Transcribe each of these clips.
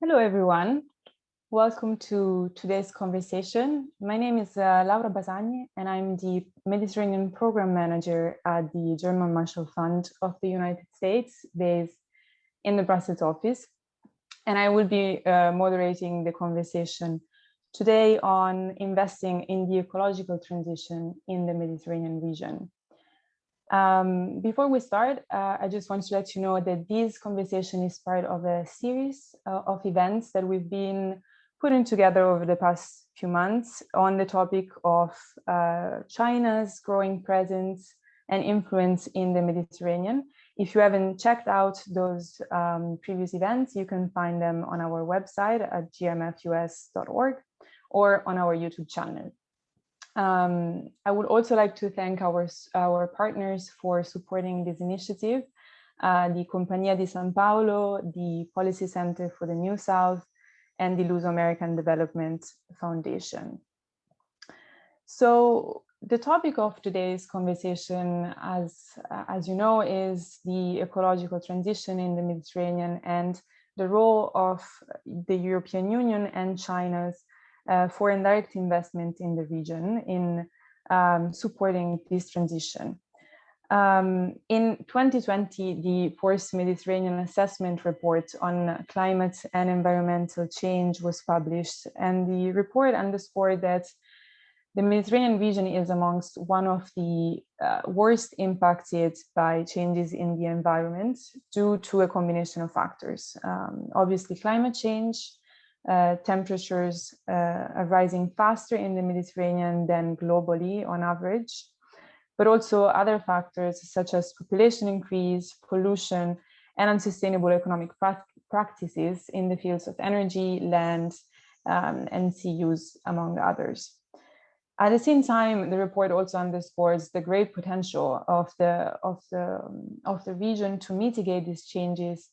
Hello, everyone. Welcome to today's conversation. My name is Laura Basagni, and I'm the Mediterranean Program Manager at the German Marshall Fund of the United States, based in the Brussels office. And I will be moderating the conversation today on investing in the ecological transition in the Mediterranean region. Before we start, I just want to let you know that this conversation is part of a series of events that we've been putting together over the past few months on the topic of China's growing presence and influence in the Mediterranean. If you haven't checked out those previous events, you can find them on our website at gmfus.org or on our YouTube channel. I would also like to thank our partners for supporting this initiative, the Compagnia di San Paolo, the Policy Center for the New South, and the Luso-American Development Foundation. So the topic of today's conversation, as you know, is the ecological transition in the Mediterranean and the role of the European Union and China's foreign direct investment in the region in supporting this transition. In 2020, the Fourth Mediterranean Assessment Report on Climate and Environmental Change was published, and the report underscored that the Mediterranean region is amongst one of the worst impacted by changes in the environment due to a combination of factors. Obviously, climate change, temperatures are rising faster in the Mediterranean than globally on average, but also other factors such as population increase, pollution, and unsustainable economic practices in the fields of energy, land, and sea use, among others. At the same time, the report also underscores the great potential of the region to mitigate these changes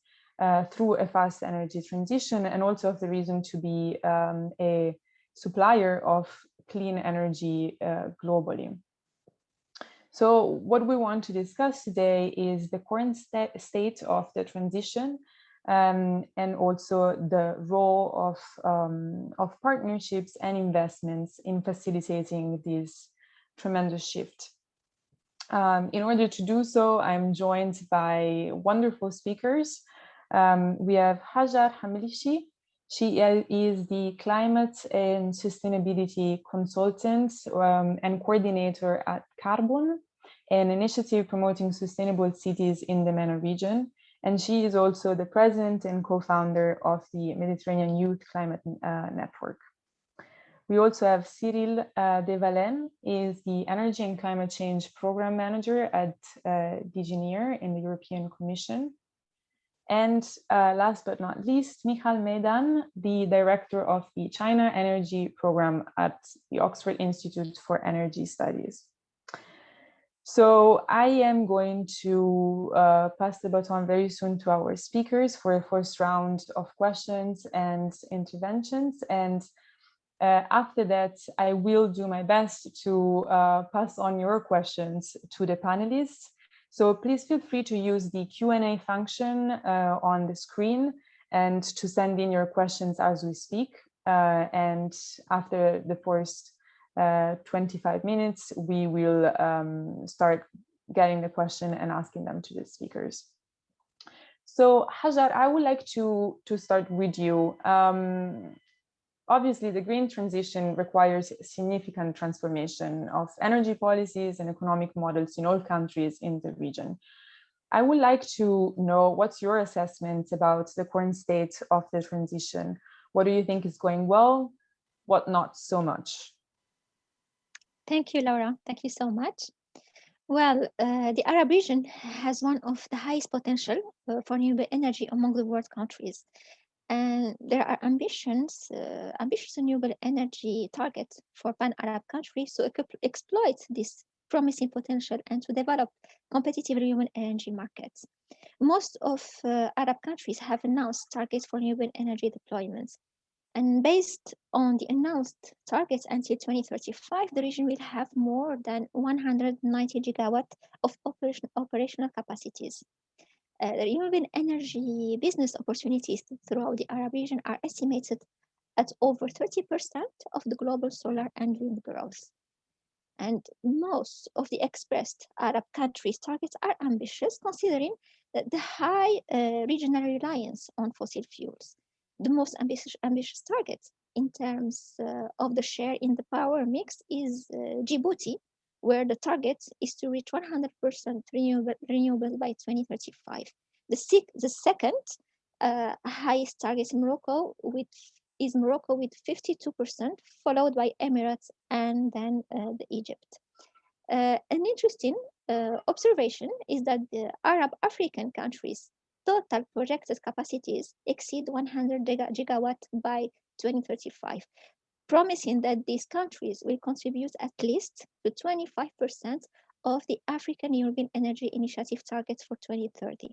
through a fast energy transition, and also of the reason to be a supplier of clean energy globally. So what we want to discuss today is the current state of the transition and also the role of partnerships and investments in facilitating this tremendous shift. In order to do so, I'm joined by wonderful speakers. We have Hajar Khamlichi. She is the climate and sustainability consultant and coordinator at Carbon, an initiative promoting sustainable cities in the MENA region. And she is also the president and co-founder of the Mediterranean Youth Climate Network. We also have Cyril Dewaleyne, is the Energy and Climate Change Program Manager at DG in the European Commission. And last but not least, Michal Meidan, the director of the China Energy Program at the Oxford Institute for Energy Studies. So I am going to pass the baton very soon to our speakers for a first round of questions and interventions. And after that, I will do my best to pass on your questions to the panelists. So please feel free to use the Q&A function on the screen and to send in your questions as we speak. And after the first 25 minutes, we will start getting the question and asking them to the speakers. So Hajar, I would like to start with you. Obviously, the green transition requires significant transformation of energy policies and economic models in all countries in the region. I would like to know what's your assessment about the current state of the transition. What do you think is going well? What not so much? Thank you, Laura. Thank you so much. Well, the Arab region has one of the highest potential for renewable energy among the world countries. And there are ambitious renewable energy targets for pan-Arab countries to exploit this promising potential and to develop competitive renewable energy markets. Most of Arab countries have announced targets for renewable energy deployments. And based on the announced targets until 2035, the region will have more than 190 gigawatts of operational capacities. The renewable energy business opportunities throughout the Arab region are estimated at over 30% of the global solar and wind growth. And most of the expressed Arab countries' targets are ambitious, considering that the high regional reliance on fossil fuels. The most ambitious target in terms of the share in the power mix is Djibouti, where the target is to reach 100% renewable by 2035. The second highest target is Morocco with 52%, followed by Emirates and then Egypt. An interesting observation is that the Arab African countries' total projected capacities exceed 100 gigawatt by 2035, promising that these countries will contribute at least to 25% of the African Renewable Energy Initiative targets for 2030.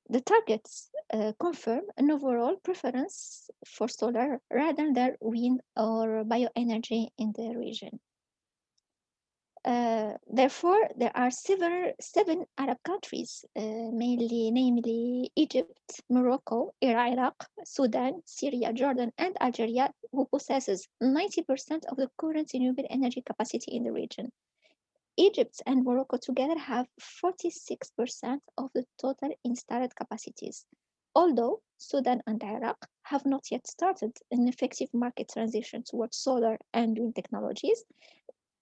The targets confirm an overall preference for solar rather than wind or bioenergy in the region. Therefore, there are seven Arab countries, namely Egypt, Morocco, Iraq, Sudan, Syria, Jordan, and Algeria, who possesses 90% of the current renewable energy capacity in the region. Egypt and Morocco together have 46% of the total installed capacities, although Sudan and Iraq have not yet started an effective market transition towards solar and wind technologies.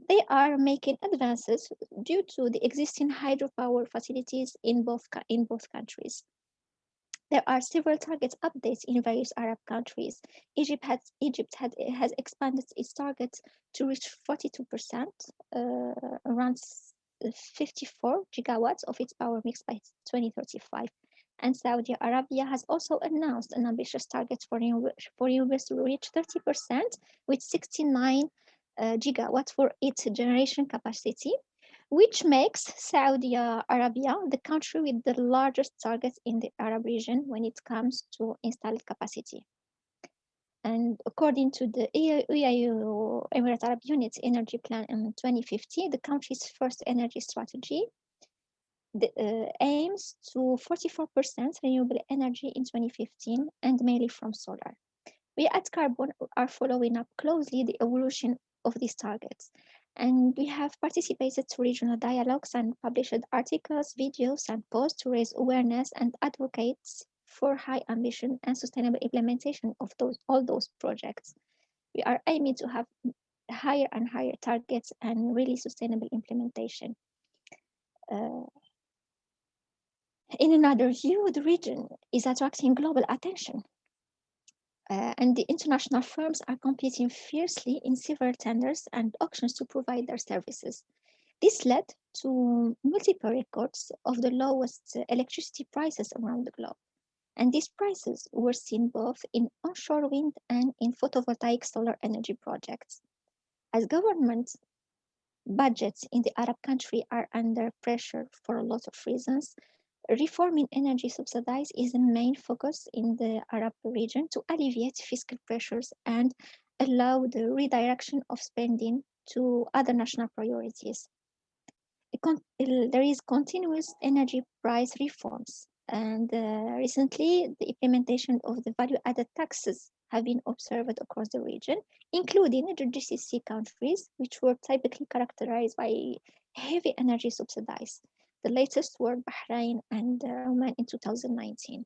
They are making advances due to the existing hydropower facilities in both countries. There are several target updates in various Arab countries. Egypt has expanded its targets to reach 42%, around 54 gigawatts of its power mix by 2035. And Saudi Arabia has also announced an ambitious target for renewables to reach 30% with 69 gigawatts for its generation capacity, which makes Saudi Arabia the country with the largest targets in the Arab region when it comes to installed capacity. And according to the UAE Emirates Arab Unit's energy plan in 2050, the country's first energy strategy aims to 44% renewable energy in 2015 and mainly from solar. We at Carbon are following up closely the evolution of these targets, and we have participated to regional dialogues and published articles, videos, and posts to raise awareness and advocate for high ambition and sustainable implementation of all those projects. We are aiming to have higher and higher targets and really sustainable implementation. In another view, the region is attracting global attention. And the international firms are competing fiercely in several tenders and auctions to provide their services. This led to multiple records of the lowest electricity prices around the globe. And these prices were seen both in onshore wind and in photovoltaic solar energy projects. As government budgets in the Arab country are under pressure for a lot of reasons, reforming energy subsidies is the main focus in the Arab region to alleviate fiscal pressures and allow the redirection of spending to other national priorities. There is continuous energy price reforms, and recently the implementation of the value-added taxes have been observed across the region, including the GCC countries, which were typically characterized by heavy energy subsidies. The latest were Bahrain and Oman in 2019.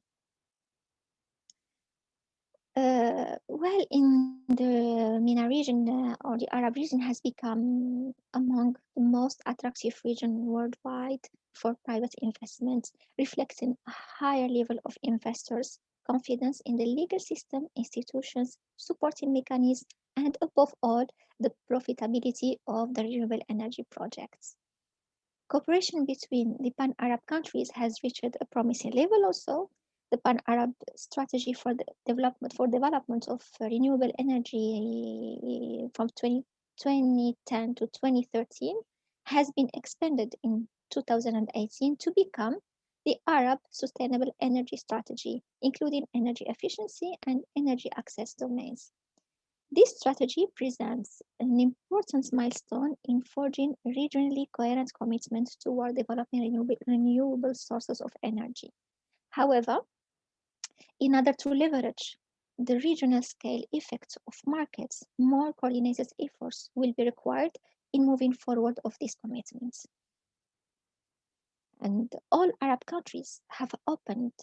Well, in the MENA region or the Arab region has become among the most attractive regions worldwide for private investments, reflecting a higher level of investors' confidence in the legal system, institutions, supporting mechanisms, and above all, the profitability of the renewable energy projects. Cooperation between the pan-Arab countries has reached a promising level also. The pan-Arab strategy for the development of renewable energy from 2010 to 2013 has been expanded in 2018 to become the Arab Sustainable Energy Strategy, including energy efficiency and energy access domains. This strategy presents an important milestone in forging regionally coherent commitment toward developing renewable sources of energy. However, in order to leverage the regional scale effects of markets, more coordinated efforts will be required in moving forward of these commitments. And all Arab countries have opened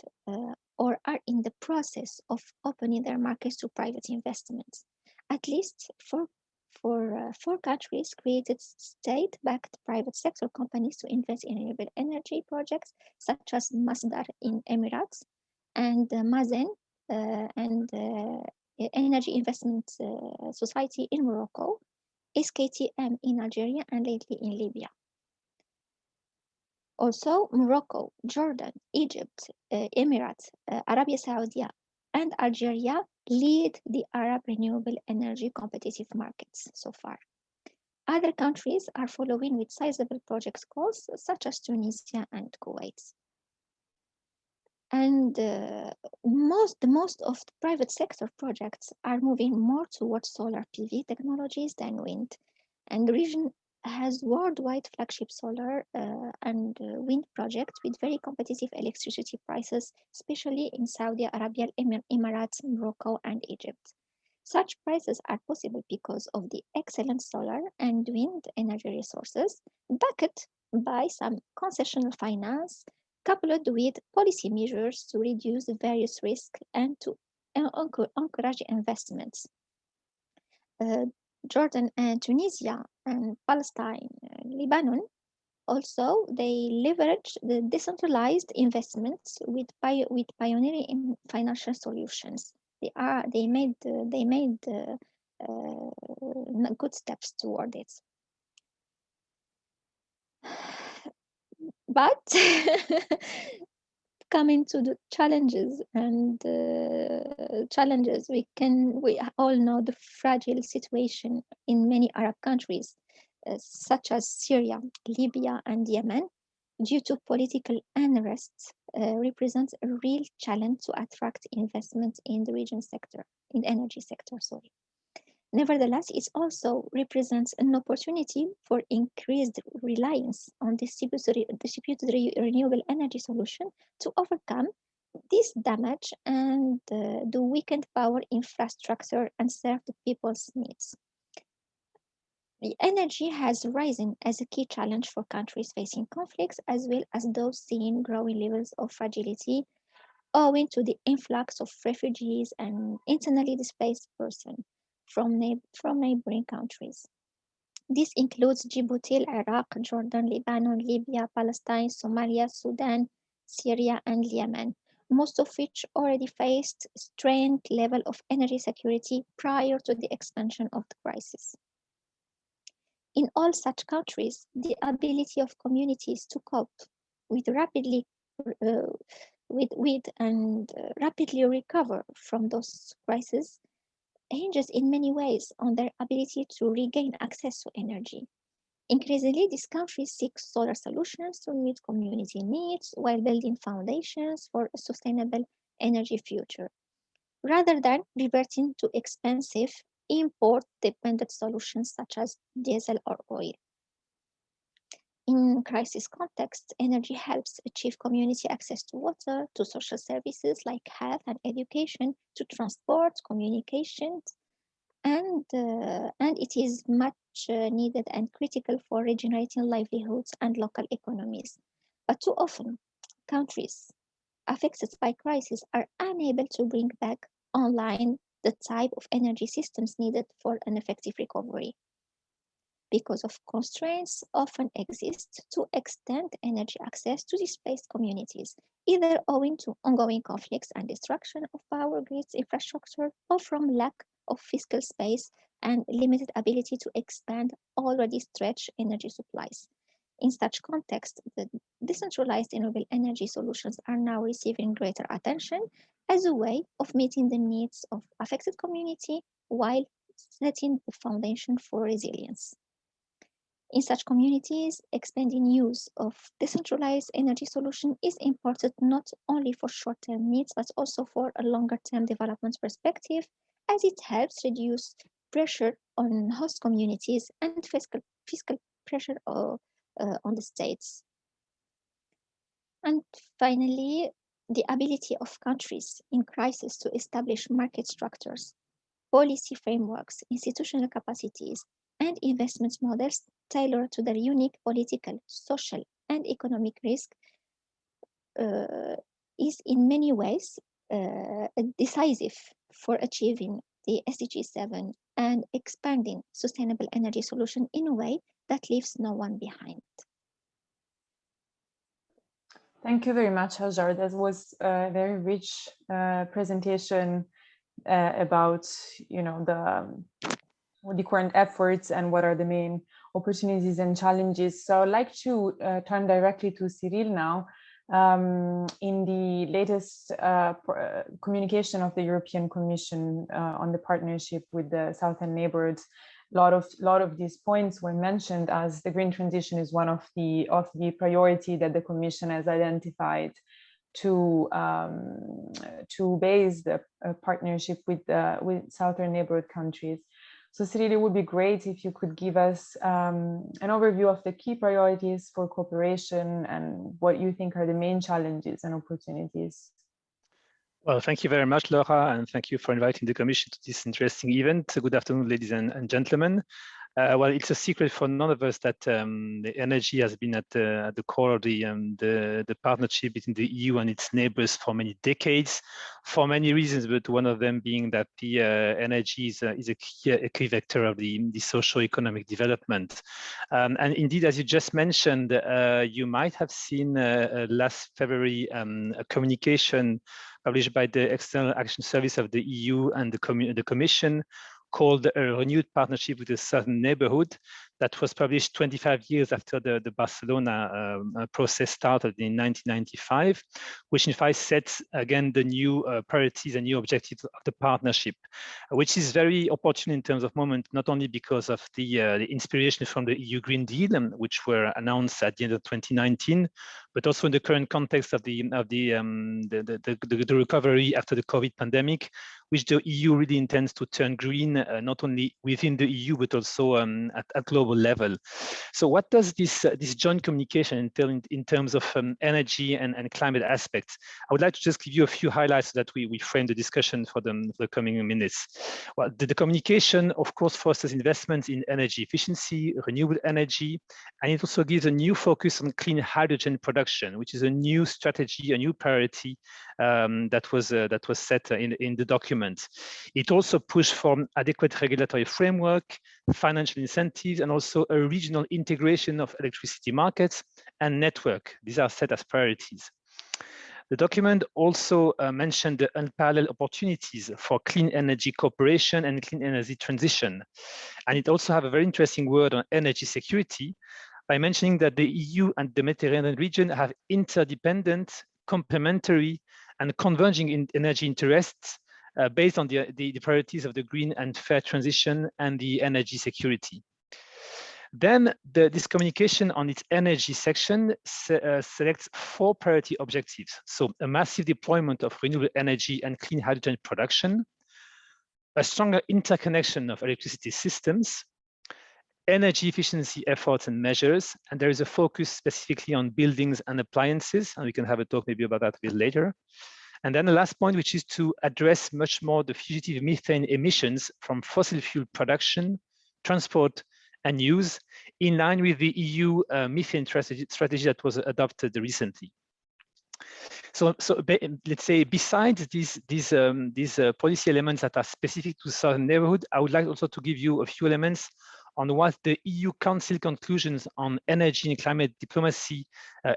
or are in the process of opening their markets to private investments. At least four countries created state-backed private sector companies to invest in renewable energy projects, such as Masdar in Emirates and Mazen and Energy Investment Society in Morocco, SKTM in Algeria, and lately in Libya. Also, Morocco, Jordan, Egypt, Emirates, Arabia Saudi, and Algeria lead the Arab renewable energy competitive markets so far. Other countries are following with sizable project scopes, such as Tunisia and Kuwait. And most of the private sector projects are moving more towards solar PV technologies than wind. And the region has worldwide flagship solar and wind projects with very competitive electricity prices, especially in Saudi Arabia, Emirates, Morocco, and Egypt. Such prices are possible because of the excellent solar and wind energy resources, backed by some concessional finance, coupled with policy measures to reduce the various risks and to encourage investments. Uh, Jordan and Tunisia and Palestine, Lebanon, also they leverage the decentralized investments with pioneering in financial solutions. They made good steps toward it. But coming to the challenges and challenges, we all know the fragile situation in many Arab countries, such as Syria, Libya, and Yemen, due to political unrest, represents a real challenge to attract investment in the energy sector. Sorry. Nevertheless, it also represents an opportunity for increased reliance on distributed renewable energy solution to overcome this damage and the weakened power infrastructure and serve the people's needs. The energy has risen as a key challenge for countries facing conflicts as well as those seeing growing levels of fragility owing to the influx of refugees and internally displaced persons from neighboring countries. This includes Djibouti, Iraq, Jordan, Lebanon, Libya, Palestine, Somalia, Sudan, Syria, and Yemen, most of which already faced strained level of energy security prior to the expansion of the crisis. In all such countries, the ability of communities to cope with uh, rapidly recover from those crises hinges in many ways on their ability to regain access to energy. Increasingly, these countries seek solar solutions to meet community needs while building foundations for a sustainable energy future, rather than reverting to expensive import-dependent solutions such as diesel or oil. In crisis contexts, energy helps achieve community access to water, to social services like health and education, to transport, communications, and it is much needed and critical for regenerating livelihoods and local economies. But too often, countries affected by crisis are unable to bring back online the type of energy systems needed for an effective recovery because of constraints often exist to extend energy access to displaced communities, either owing to ongoing conflicts and destruction of power grids infrastructure or from lack of fiscal space and limited ability to expand already stretched energy supplies. In such context, the decentralized renewable energy solutions are now receiving greater attention as a way of meeting the needs of affected community while setting the foundation for resilience. In such communities, expanding use of decentralized energy solution is important not only for short-term needs, but also for a longer-term development perspective, as it helps reduce pressure on host communities and fiscal pressure on the states. And finally, the ability of countries in crisis to establish market structures, policy frameworks, institutional capacities, and investment models tailored to their unique political, social, and economic risk is in many ways decisive for achieving the SDG 7 and expanding sustainable energy solution in a way that leaves no one behind. Thank you very much, Hajar. That was a very rich presentation about, the current efforts and what are the main opportunities and challenges. So I'd like to turn directly to Cyril now. In the latest communication of the European Commission on the partnership with the Southern Neighbours, a lot of these points were mentioned as the green transition is one of the priority that the Commission has identified to base the partnership with Southern Neighbourhood countries. So Cyril, it would be great if you could give us an overview of the key priorities for cooperation and what you think are the main challenges and opportunities. Well, thank you very much, Laura, and thank you for inviting the Commission to this interesting event. Good afternoon, ladies and gentlemen. Well, it's a secret for none of us that the energy has been at the core of the partnership between the EU and its neighbors for many decades, for many reasons, but one of them being that the energy is a key vector of the socio-economic development. And indeed, as you just mentioned, you might have seen last February a communication published by the External Action Service of the EU and the Commission, called a renewed partnership with the Southern Neighbourhood, that was published 25 years after the Barcelona process started in 1995, which in fact sets again the new priorities and new objectives of the partnership, which is very opportune in terms of moment, not only because of the inspiration from the EU Green Deal, which were announced at the end of 2019, but also in the current context of the recovery after the COVID pandemic, which the EU really intends to turn green, not only within the EU, but also at global level. So what does this joint communication entail in terms of energy and climate aspects? I would like to just give you a few highlights so that we frame the discussion for the coming minutes. Well, the communication, of course, fosters investments in energy efficiency, renewable energy, and it also gives a new focus on clean hydrogen production, which is a new strategy, a new priority that was set in the document. It also pushed for adequate regulatory framework, financial incentives, and also a regional integration of electricity markets and network. These are set as priorities. The document also mentioned the unparalleled opportunities for clean energy cooperation and clean energy transition. And it also have a very interesting word on energy security by mentioning that the EU and the Mediterranean region have interdependent, complementary, and converging in energy interests based on the priorities of the green and fair transition and the energy security. Then this communication on its energy section selects 4 priority objectives. So a massive deployment of renewable energy and clean hydrogen production, a stronger interconnection of electricity systems, energy efficiency efforts and measures, and there is a focus specifically on buildings and appliances, and we can have a talk maybe about that a bit later. And then the last point, which is to address much more the fugitive methane emissions from fossil fuel production, transport, and use, in line with the EU methane strategy that was adopted recently. So let's say, besides these policy elements that are specific to Southern Neighbourhood, I would like also to give you a few elements on what the EU Council conclusions on energy and climate diplomacy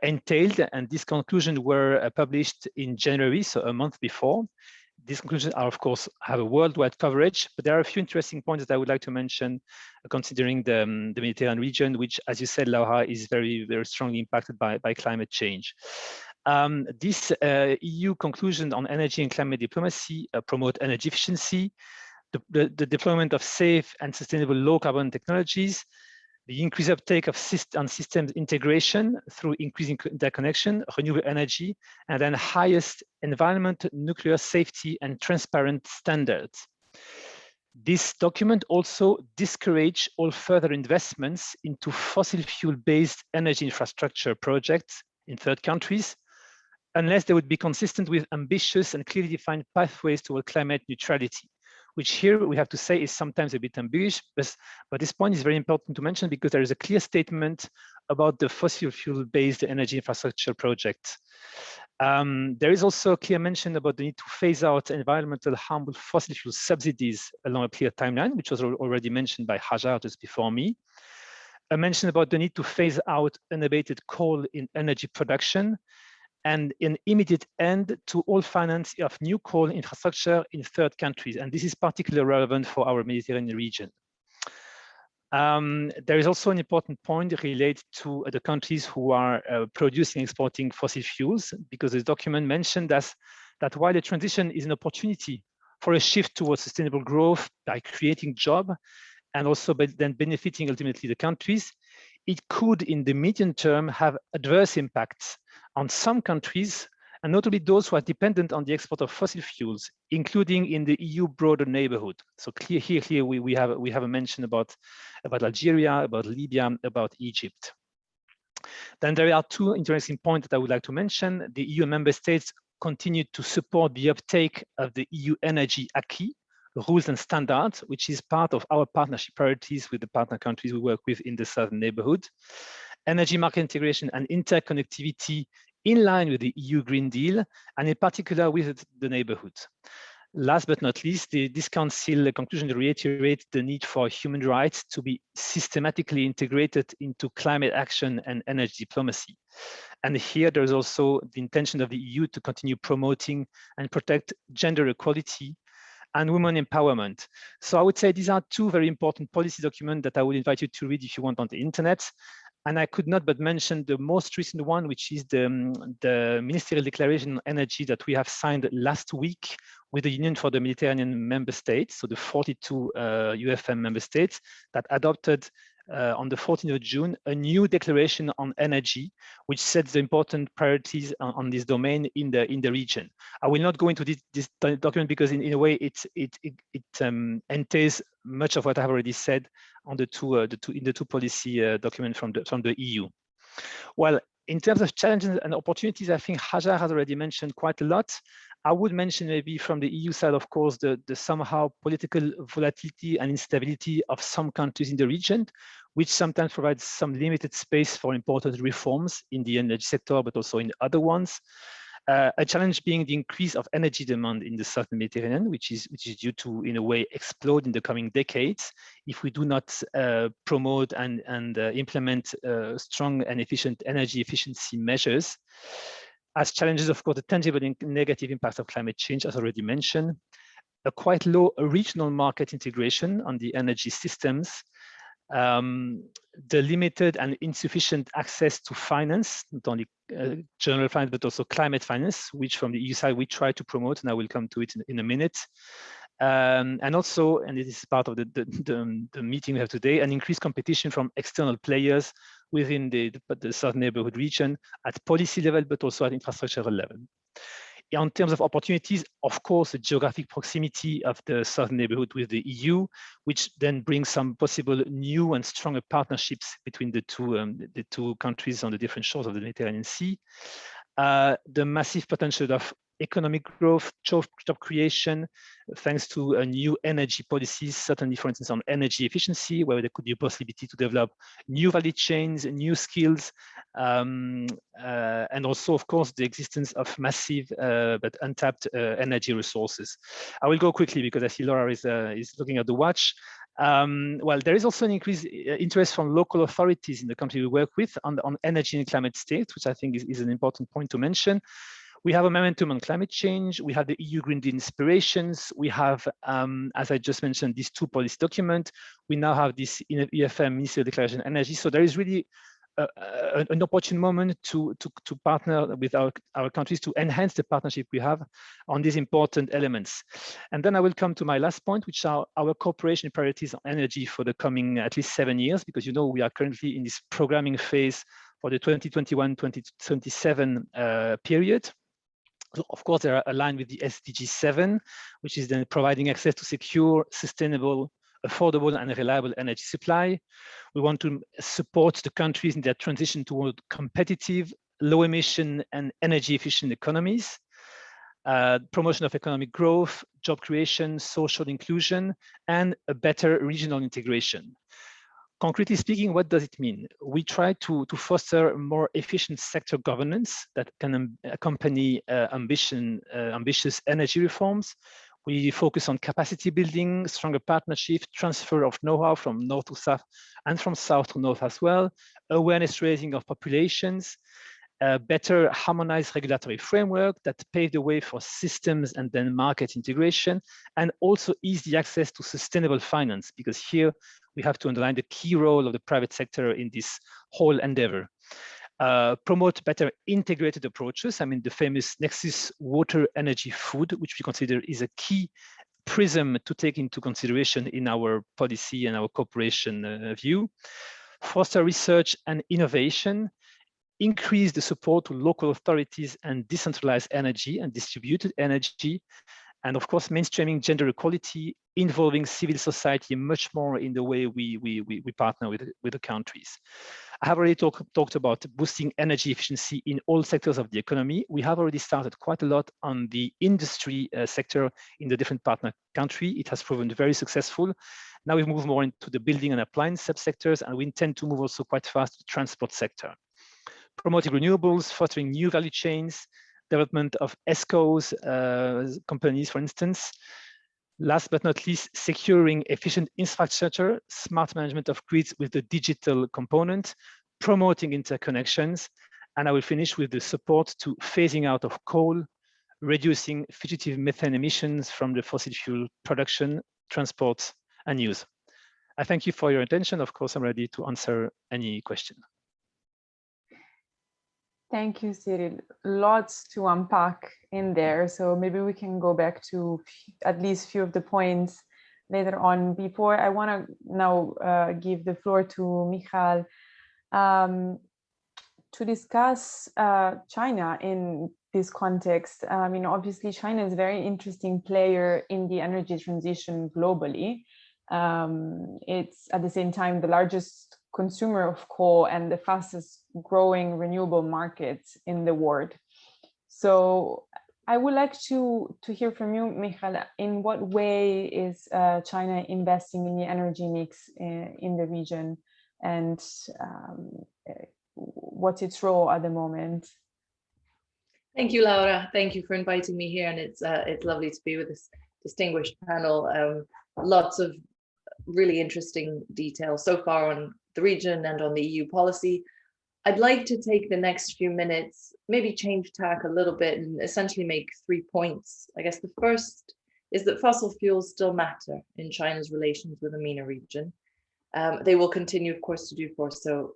entailed. And these conclusions were published in January, so a month before. These conclusions are, of course, have a worldwide coverage, but there are a few interesting points that I would like to mention, considering the Mediterranean region, which, as you said, Laura, is very, very strongly impacted by climate change. This EU conclusion on energy and climate diplomacy promote energy efficiency, the deployment of safe and sustainable low carbon technologies, the increased uptake of systems integration through increasing interconnection, renewable energy, and then highest environment, nuclear safety, and transparent standards. This document also discourages all further investments into fossil fuel-based energy infrastructure projects in third countries, unless they would be consistent with ambitious and clearly defined pathways toward climate neutrality, which here we have to say is sometimes a bit ambiguous, but this point is very important to mention because there is a clear statement about the fossil fuel-based energy infrastructure project. There is also a clear mention about the need to phase out environmental harmful fossil fuel subsidies along a clear timeline, which was already mentioned by Hajar just before me. A mention about the need to phase out unabated coal in energy production, and an immediate end to all financing of new coal infrastructure in third countries. And this is particularly relevant for our Mediterranean region. There is also an important point related to the countries who are producing and exporting fossil fuels, because the document mentioned that while the transition is an opportunity for a shift towards sustainable growth by creating jobs and also by then benefiting ultimately the countries, it could in the medium term have adverse impacts on some countries, and notably those who are dependent on the export of fossil fuels, including in the EU broader neighborhood. So here we have a mention about Algeria, about Libya, about Egypt. Then there are two interesting points that I would like to mention. The EU member states continue to support the uptake of the EU energy acquis, rules and standards, which is part of our partnership priorities with the partner countries we work with in the Southern Neighbourhood. Energy market integration and interconnectivity in line with the EU Green Deal, and in particular with the Neighbourhood. Last but not least, this Council conclusion reiterates the need for human rights to be systematically integrated into climate action and energy diplomacy. And here there is also the intention of the EU to continue promoting and protect gender equality and women empowerment. So I would say these are two very important policy documents that I would invite you to read if you want on the internet. And I could not but mention the most recent one, which is the Ministerial Declaration on Energy that we have signed last week with the Union for the Mediterranean member states, so the 42 UFM member states that adopted on the 14th of June, a new declaration on energy, which sets the important priorities on this domain in the region. I will not go into this document because in a way it entails much of what I've already said on the two policy documents from the EU. Well, in terms of challenges and opportunities, I think Hajar has already mentioned quite a lot. I would mention maybe from the EU side, of course, the somehow political volatility and instability of some countries in the region, which sometimes provides some limited space for important reforms in the energy sector, but also in other ones. A challenge being the increase of energy demand in the Southern Mediterranean, which is due to, in a way, explode in the coming decades if we do not promote and implement strong and efficient energy efficiency measures. As challenges, of course, the tangible and negative impacts of climate change, as already mentioned, a quite low regional market integration on the energy systems, the limited and insufficient access to finance, not only general finance, but also climate finance, which from the EU side we try to promote, and I will come to it in a minute. And also, and this is part of the meeting we have today, an increased competition from external players within the Southern Neighbourhood region at policy level, but also at infrastructural level. In terms of opportunities, of course, the geographic proximity of the Southern Neighbourhood with the EU, which then brings some possible new and stronger partnerships between the two countries on the different shores of the Mediterranean Sea. The massive potential of economic growth, job creation, thanks to new energy policies, certainly, for instance, on energy efficiency, where there could be a possibility to develop new value chains, new skills, and also, of course, the existence of massive but untapped energy resources. I will go quickly because I see Laura is looking at the watch. Well, there is also an increased interest from local authorities in the country we work with on energy and climate state, which I think is an important point to mention. We have a momentum on climate change. We have the EU Green Deal inspirations. We have, as I just mentioned, these two policy documents. We now have this UFM Ministerial Declaration on Energy. So there is really an opportune moment to partner with our countries to enhance the partnership we have on these important elements. And then I will come to my last point, which are our cooperation priorities on energy for the coming at least 7 years, because you know we are currently in this programming phase for the 2021-2027 period. So of course, they are aligned with the SDG 7, which is then providing access to secure, sustainable, affordable, and reliable energy supply. We want to support the countries in their transition toward competitive, low emission, and energy efficient economies. Promotion of economic growth, job creation, social inclusion, and a better regional integration. Concretely speaking, what does it mean? We try to foster more efficient sector governance that can accompany ambitious energy reforms. We focus on capacity building, stronger partnership, transfer of know-how from north to south and from south to north as well, awareness raising of populations, a better harmonized regulatory framework that pave the way for systems and then market integration, and also ease the access to sustainable finance, because here we have to underline the key role of the private sector in this whole endeavor. Promote better integrated approaches. I mean, the famous nexus water, energy, food, which we consider is a key prism to take into consideration in our policy and our cooperation view. Foster research and innovation. Increase the support to local authorities and decentralized energy and distributed energy. And of course, mainstreaming gender equality, involving civil society much more in the way we partner with the countries. I have already talked about boosting energy efficiency in all sectors of the economy. We have already started quite a lot on the industry sector in the different partner country. It has proven very successful. Now we move more into the building and appliance subsectors, and we intend to move also quite fast to the transport sector. Promoting renewables, fostering new value chains, development of ESCOs, companies, for instance. Last but not least, securing efficient infrastructure, smart management of grids with the digital component, promoting interconnections. And I will finish with the support to phasing out of coal, reducing fugitive methane emissions from the fossil fuel production, transport, and use. I thank you for your attention. Of course, I'm ready to answer any question. Thank you, Cyril. Lots to unpack in there. So maybe we can go back to at least a few of the points later on. Before, I want to now give the floor to Michal to discuss China in this context. I mean, obviously, China is a very interesting player in the energy transition globally. It's at the same time the largest consumer of coal and the fastest growing renewable market in the world. So I would like to hear from you, Michal, in what way is China investing in the energy mix in the region, and what's its role at the moment? Thank you, Laura. Thank you for inviting me here, and it's lovely to be with this distinguished panel. Lots of really interesting details so far on the region and on the EU policy. I'd like to take the next few minutes, maybe change tack a little bit and essentially make 3 points. I guess the first is that fossil fuels still matter in China's relations with the MENA region. They will continue, of course, to do so.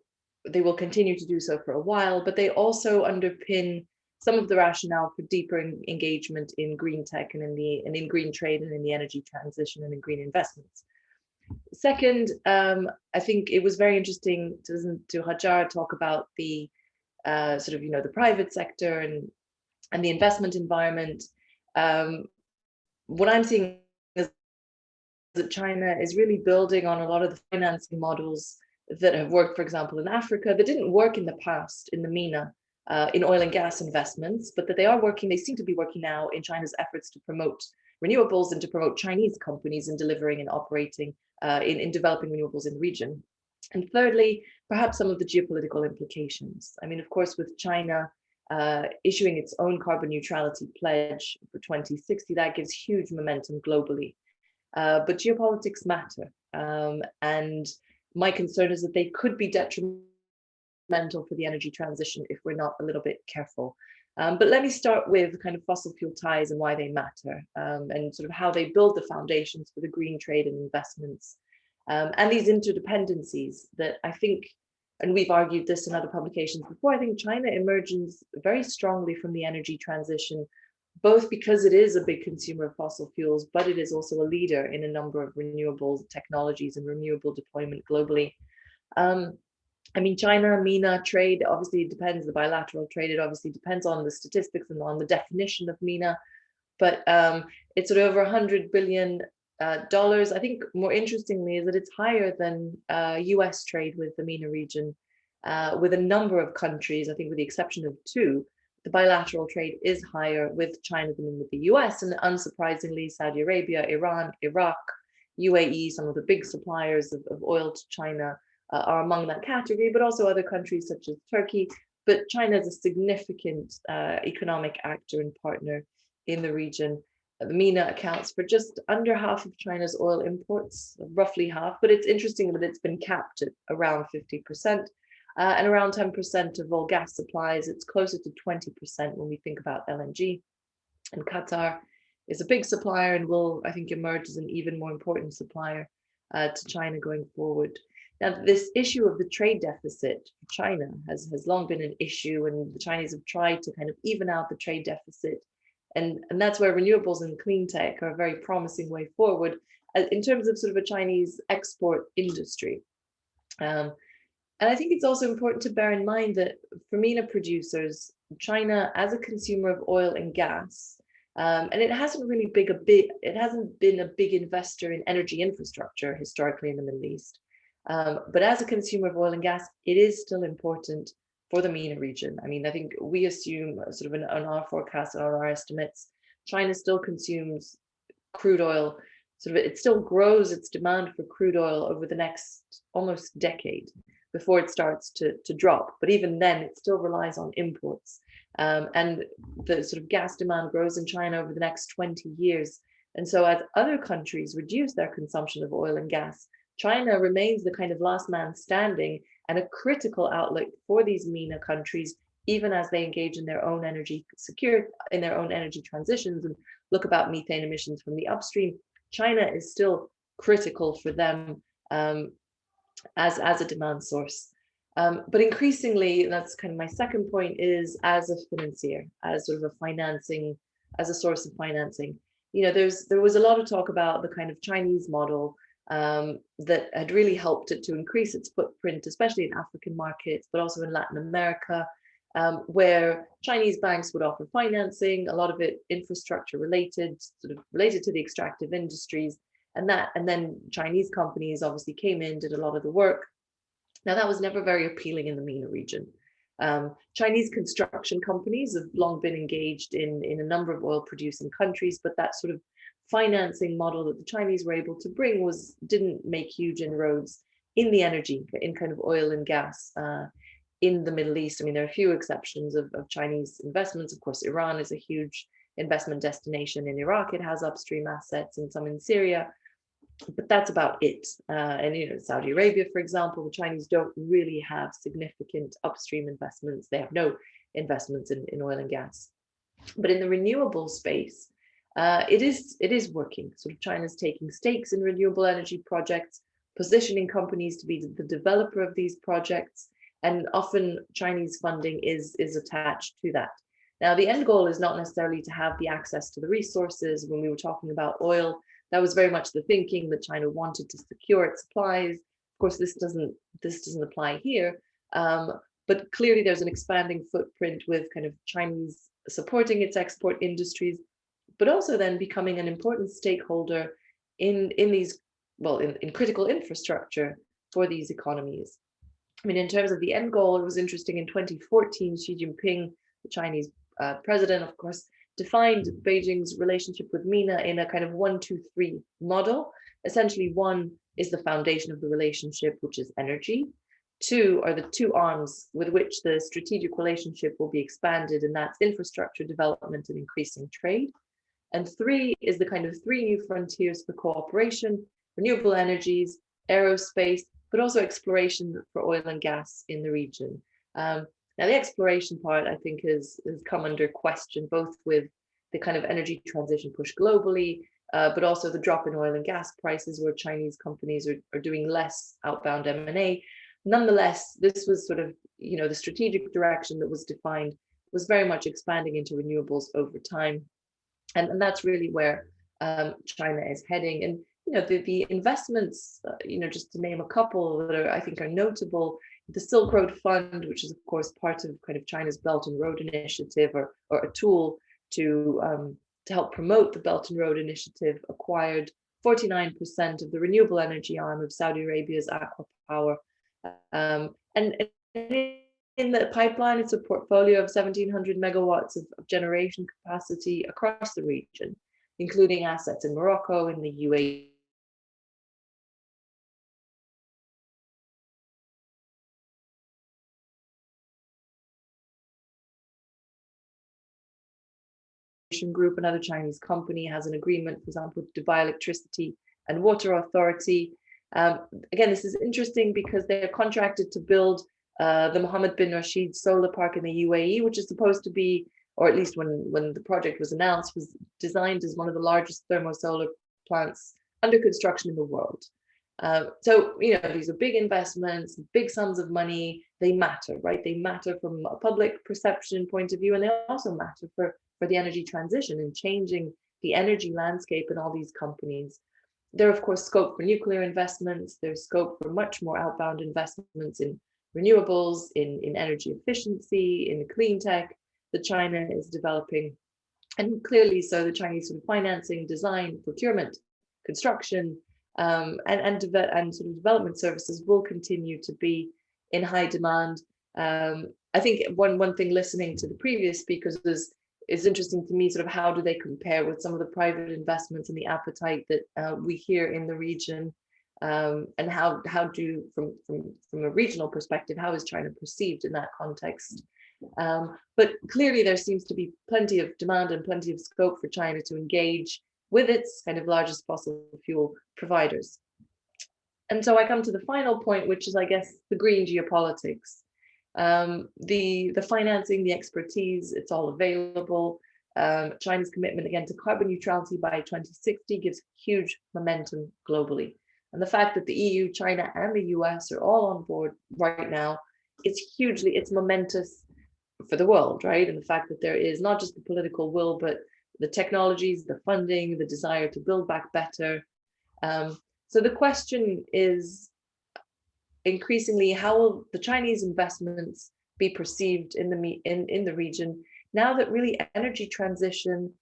They will continue to do so for a while, but they also underpin some of the rationale for deeper engagement in green tech and in green trade and in the energy transition and in green investments. Second, I think it was very interesting to listen to Hajar talk about the sort of, the private sector and the investment environment. What I'm seeing is that China is really building on a lot of the financing models that have worked, for example, in Africa, that didn't work in the past in the MENA, in oil and gas investments, but that they seem to be working now in China's efforts to promote renewables and to promote Chinese companies in delivering and operating in developing renewables in the region. And thirdly, perhaps some of the geopolitical implications. I mean, of course, with China issuing its own carbon neutrality pledge for 2060, that gives huge momentum globally. But geopolitics matter. And my concern is that they could be detrimental for the energy transition if we're not a little bit careful. But let me start with kind of fossil fuel ties and why they matter, and sort of how they build the foundations for the green trade and investments, and these interdependencies that I think, and we've argued this in other publications before, I think China emerges very strongly from the energy transition, both because it is a big consumer of fossil fuels, but it is also a leader in a number of renewable technologies and renewable deployment globally. I mean, China, MENA trade, obviously it depends, the bilateral trade, it obviously depends on the statistics and on the definition of MENA, but it's sort of over $100 billion. I think more interestingly is that it's higher than US trade with the MENA region, with a number of countries, I think with the exception of two. The bilateral trade is higher with China than with the US, and unsurprisingly, Saudi Arabia, Iran, Iraq, UAE, some of the big suppliers of oil to China are among that category, but also other countries such as Turkey. But China is a significant economic actor and partner in the region. The MENA accounts for just under half of China's oil imports, roughly half, but it's interesting that it's been capped at around 50%. And around 10% of all gas supplies. It's closer to 20% when we think about LNG. And Qatar is a big supplier and will, I think, emerge as an even more important supplier to China going forward. Now, this issue of the trade deficit for China has long been an issue, and the Chinese have tried to kind of even out the trade deficit. And that's where renewables and clean tech are a very promising way forward in terms of sort of a Chinese export industry. And I think it's also important to bear in mind that for MENA producers, China as a consumer of oil and gas, and it hasn't been a big investor in energy infrastructure historically in the Middle East. But as a consumer of oil and gas, it is still important for the MENA region. I mean, I think we assume sort of on our forecast and on our estimates, China still consumes crude oil. It still grows its demand for crude oil over the next almost decade before it starts to drop. But even then, it still relies on imports. And the sort of gas demand grows in China over the next 20 years. And so as other countries reduce their consumption of oil and gas, China remains the kind of last man standing and a critical outlet for these MENA countries, even as they engage in their own energy transitions and look about methane emissions from the upstream. China is still critical for them as a demand source. But increasingly, that's kind of my second point, is as a financier, as sort of as a source of financing. You know, there was a lot of talk about the kind of Chinese model that had really helped it to increase its footprint, especially in African markets, but also in Latin America, where Chinese banks would offer financing, a lot of it infrastructure related, sort of related to the extractive industries. And then Chinese companies obviously came in, did a lot of the work. Now that was never very appealing in the MENA region. Chinese construction companies have long been engaged in a number of oil producing countries, but that sort of financing model that the Chinese were able to bring didn't make huge inroads in the energy, in kind of oil and gas in the Middle East. I mean, there are a few exceptions of Chinese investments. Of course, Iran is a huge investment destination. In Iraq, it has upstream assets, and some in Syria. But that's about it. And you know, Saudi Arabia, for example, the Chinese don't really have significant upstream investments. They have no investments in oil and gas. But in the renewable space, it is working. Sort of China's taking stakes in renewable energy projects, positioning companies to be the developer of these projects, and often Chinese funding is attached to that. Now, the end goal is not necessarily to have the access to the resources. When we were talking about oil, that was very much the thinking, that China wanted to secure its supplies. Of course, this doesn't apply here, but clearly there's an expanding footprint with kind of Chinese supporting its export industries, but also then becoming an important stakeholder in critical infrastructure for these economies. I mean, in terms of the end goal, it was interesting. In 2014, Xi Jinping, the Chinese president, of course, defined Beijing's relationship with MENA in a kind of 1-2-3 model. Essentially, 1 is the foundation of the relationship, which is energy. 2 are the 2 arms with which the strategic relationship will be expanded, and that's infrastructure development and increasing trade. And 3 is the kind of 3 new frontiers for cooperation: renewable energies, aerospace, but also exploration for oil and gas in the region. Now, the exploration part, I think, has come under question, both with the kind of energy transition push globally, but also the drop in oil and gas prices, where Chinese companies are doing less outbound M&A. Nonetheless, this was sort of, you know, the strategic direction that was defined was very much expanding into renewables over time. And that's really where China is heading. And you know, the investments, you know, just to name a couple that I think are notable, The Silk Road Fund, which is of course part of kind of China's Belt and Road Initiative, or a tool to help promote the Belt and Road Initiative, acquired 49% of the renewable energy arm of Saudi Arabia's Aqua Power. And in the pipeline, it's a portfolio of 1,700 megawatts of generation capacity across the region, including assets in Morocco, in the UAE. Group, another Chinese company, has an agreement, for example, with Dubai Electricity and Water Authority. Again, this is interesting because they're contracted to build the Mohammed bin Rashid solar park in the UAE, which is supposed to be, or at least when the project was announced, was designed as one of the largest thermosolar plants under construction in the world. So, you know, these are big investments, big sums of money. They matter, right? They matter from a public perception point of view, and they also matter for the energy transition and changing the energy landscape in all these companies. There are, of course, scope for nuclear investments. There's scope for much more outbound investments in renewables, in energy efficiency, in clean tech that China is developing. And clearly, so the Chinese sort of financing, design, procurement, construction, and sort of development services will continue to be in high demand. I think one thing listening to the previous speakers is interesting to me, sort of how do they compare with some of the private investments and the appetite that we hear in the region, and how do from a regional perspective, how is China perceived in that context? But clearly there seems to be plenty of demand and plenty of scope for China to engage with its kind of largest fossil fuel providers. And so I come to the final point, which is, I guess, the green geopolitics. The financing, the expertise, it's all available. China's commitment, again, to carbon neutrality by 2060 gives huge momentum globally. And the fact that the EU, China, and the US are all on board right now, it's momentous for the world, right? And the fact that there is not just the political will, but the technologies, the funding, the desire to build back better. So the question is increasingly, how will the Chinese investments be perceived in the region now that really energy transition,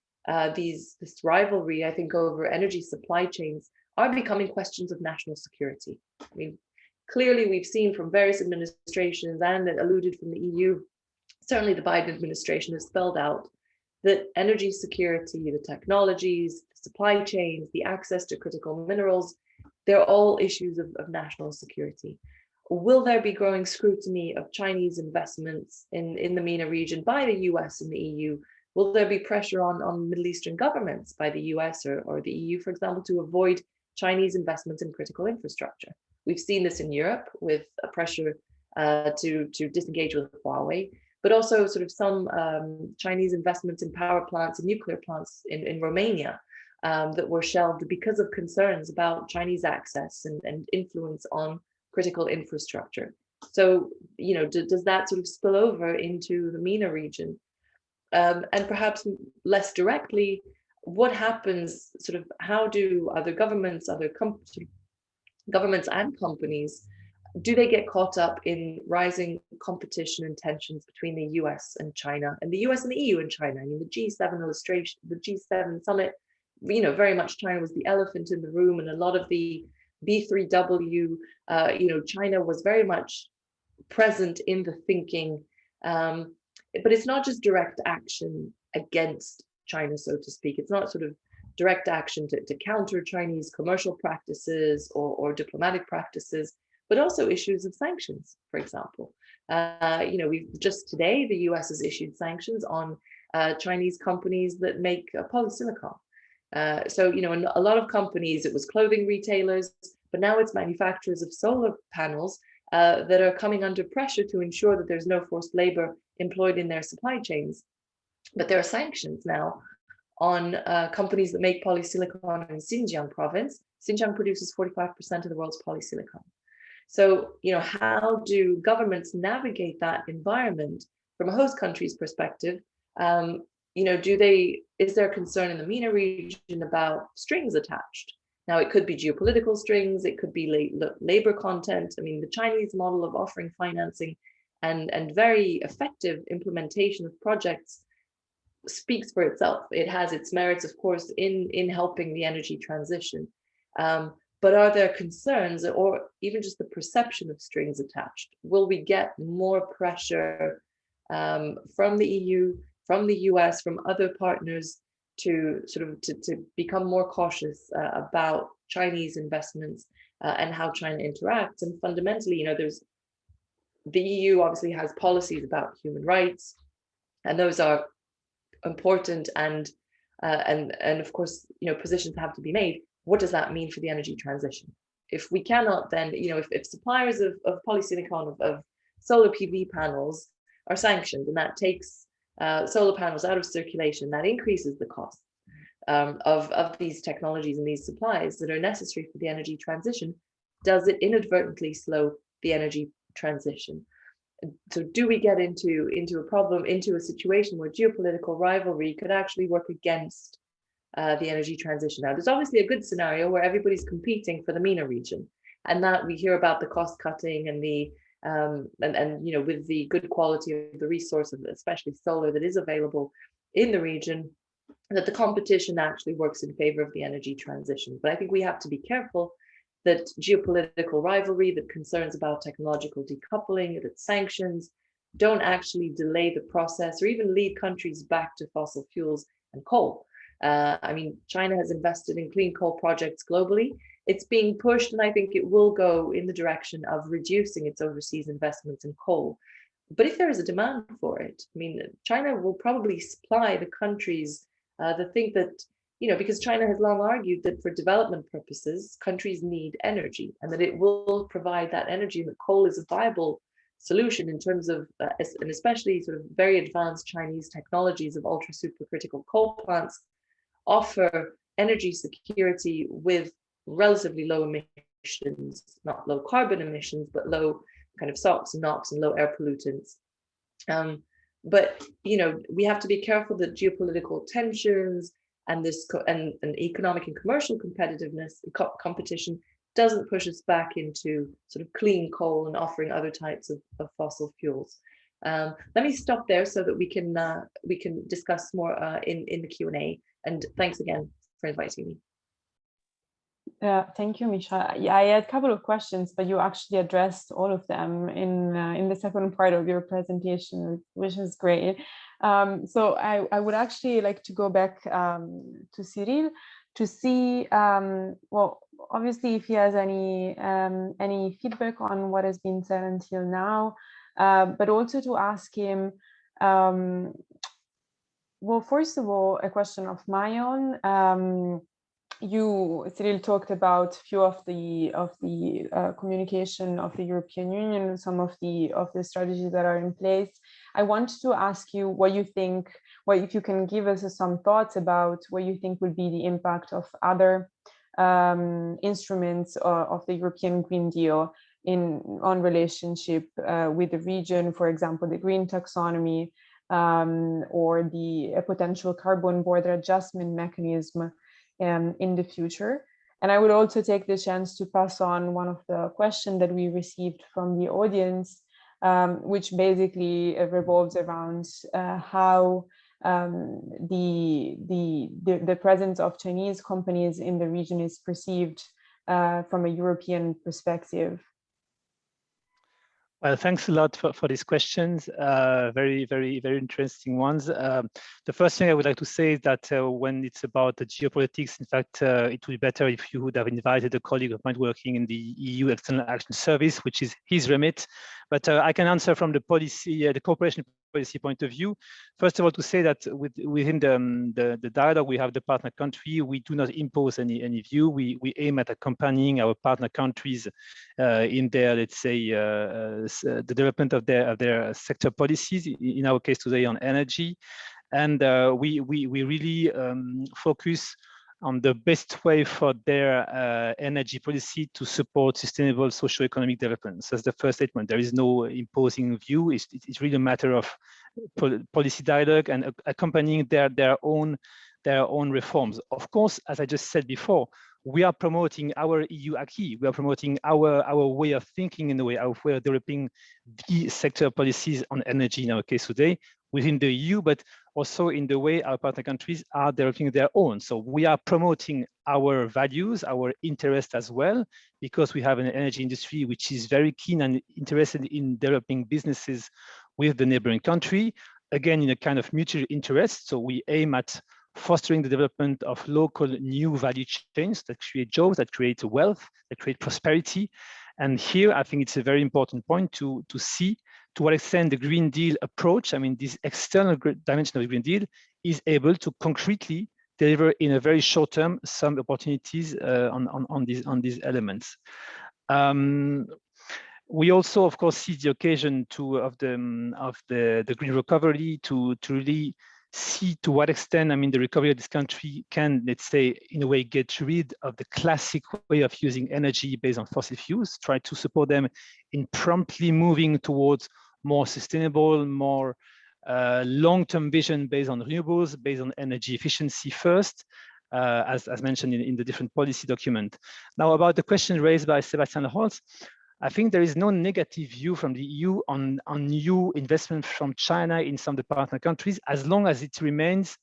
this rivalry, I think, over energy supply chains are becoming questions of national security. I mean, clearly we've seen from various administrations, and it alluded from the EU, certainly the Biden administration has spelled out that energy security, the technologies, the supply chains, the access to critical minerals, they're all issues of national security. Will there be growing scrutiny of Chinese investments in the MENA region by the US and the EU? Will there be pressure on Middle Eastern governments by the US or the EU, for example, to avoid Chinese investments in critical infrastructure? We've seen this in Europe with a pressure to disengage with Huawei, but also sort of some Chinese investments in power plants and nuclear plants in Romania that were shelved because of concerns about Chinese access and influence on critical infrastructure. So, you know, does that sort of spill over into the MENA region? And perhaps less directly, what happens, sort of, how do other governments, governments and companies, do they get caught up in rising competition and tensions between the US and China, and the US and the EU and China? I mean, the G7 illustration, the G7 summit, you know, very much China was the elephant in the room, and a lot of the B3W, you know, China was very much present in the thinking, but it's not just direct action against China, so to speak. It's not sort of direct action to counter Chinese commercial practices or diplomatic practices, but also issues of sanctions, for example. You know, we've just today, the US has issued sanctions on Chinese companies that make polysilicon. So, you know, in a lot of companies, it was clothing retailers, but now it's manufacturers of solar panels that are coming under pressure to ensure that there's no forced labor employed in their supply chains. But there are sanctions now on companies that make polysilicon in Xinjiang province. Xinjiang produces 45% of the world's polysilicon. So, you know, how do governments navigate that environment from a host country's perspective? You know, is there concern in the MENA region about strings attached? Now, it could be geopolitical strings, it could be labor content. I mean, the Chinese model of offering financing and very effective implementation of projects speaks for itself. It has its merits, of course, in helping the energy transition. But are there concerns or even just the perception of strings attached? Will we get more pressure from the EU, from the US, from other partners to to become more cautious about Chinese investments and how China interacts? And fundamentally, you know, the EU obviously has policies about human rights, and those are important, and of course, you know, positions have to be made. What does that mean for the energy transition? If we cannot, then, you know, if suppliers of polysilicon, of solar PV panels are sanctioned, and that takes solar panels out of circulation, that increases the cost of these technologies and these supplies that are necessary for the energy transition. Does it inadvertently slow the energy transition? So do we get into a problem, into a situation where geopolitical rivalry could actually work against the energy transition? Now, there's obviously a good scenario where everybody's competing for the MENA region, and that we hear about the cost cutting and the and you know, with the good quality of the resource, especially solar, that is available in the region, that the competition actually works in favor of the energy transition. But I think we have to be careful that geopolitical rivalry, that concerns about technological decoupling, that sanctions don't actually delay the process or even lead countries back to fossil fuels and coal. I mean, China has invested in clean coal projects globally. It's being pushed, and I think it will go in the direction of reducing its overseas investments in coal. But if there is a demand for it, I mean, China will probably supply the countries that think that, you know, because China has long argued that for development purposes, countries need energy, and that it will provide that energy, and that coal is a viable solution in terms of, and especially sort of very advanced Chinese technologies of ultra supercritical coal plants offer energy security with relatively low emissions, not low carbon emissions, but low kind of SOx and NOx and low air pollutants. But, you know, we have to be careful that geopolitical tensions and this and economic and commercial competitiveness, competition doesn't push us back into sort of clean coal and offering other types of fossil fuels. Let me stop there so that we can discuss more in the Q&A. And thanks again for inviting me. Thank you, Michal. Yeah, I had a couple of questions, but you actually addressed all of them in the second part of your presentation, which is great. So I would actually like to go back to Cyril to see, well, obviously, if he has any feedback on what has been said until now, but also to ask him, well, first of all, a question of my own. Cyril talked about a few of the communication of the European Union, some of the strategies that are in place. I want to ask you what you think, if you can give us some thoughts about what you think will be the impact of other instruments of the European Green Deal on relationship with the region, for example, the Green Taxonomy, or a potential carbon border adjustment mechanism in the future. And I would also take the chance to pass on one of the questions that we received from the audience, which basically revolves around how the presence of Chinese companies in the region is perceived from a European perspective. Well, thanks a lot for these questions. Very, very, very interesting ones. The first thing I would like to say is that when it's about the geopolitics, in fact, it would be better if you would have invited a colleague of mine working in the EU External Action Service, which is his remit. But I can answer from the policy, the cooperation policy point of view. First of all, to say that within the dialogue we have the partner country, we do not impose any view. We aim at accompanying our partner countries in their, let's say, the development of their sector policies. In our case today on energy, and we really focus on the best way for their energy policy to support sustainable socio-economic development. So that's the first statement. There is no imposing view. It's really a matter of policy dialogue and accompanying their own their own reforms. Of course, as I just said before, we are promoting our EU acquis. We are promoting our way of thinking in the way of we are developing the sector policies on energy in our case today within the EU, but also in the way our partner countries are developing their own. So we are promoting our values, our interests as well, because we have an energy industry which is very keen and interested in developing businesses with the neighboring country, again, in a kind of mutual interest. So we aim at fostering the development of local new value chains that create jobs, that create wealth, that create prosperity. And here, I think it's a very important point to see to what extent the Green Deal approach, I mean, this external dimension of the Green Deal is able to concretely deliver in a very short term some opportunities on these elements. We also, of course, see the occasion of the green recovery to really see to what extent, I mean, the recovery of this country can, let's say, in a way, get rid of the classic way of using energy based on fossil fuels, try to support them in promptly moving towards more sustainable, more long-term vision based on renewables, based on energy efficiency first, as mentioned in the different policy document. Now, about the question raised by Sebastian Holz, I think there is no negative view from the EU on new investment from China in some of the partner countries, as long as it remains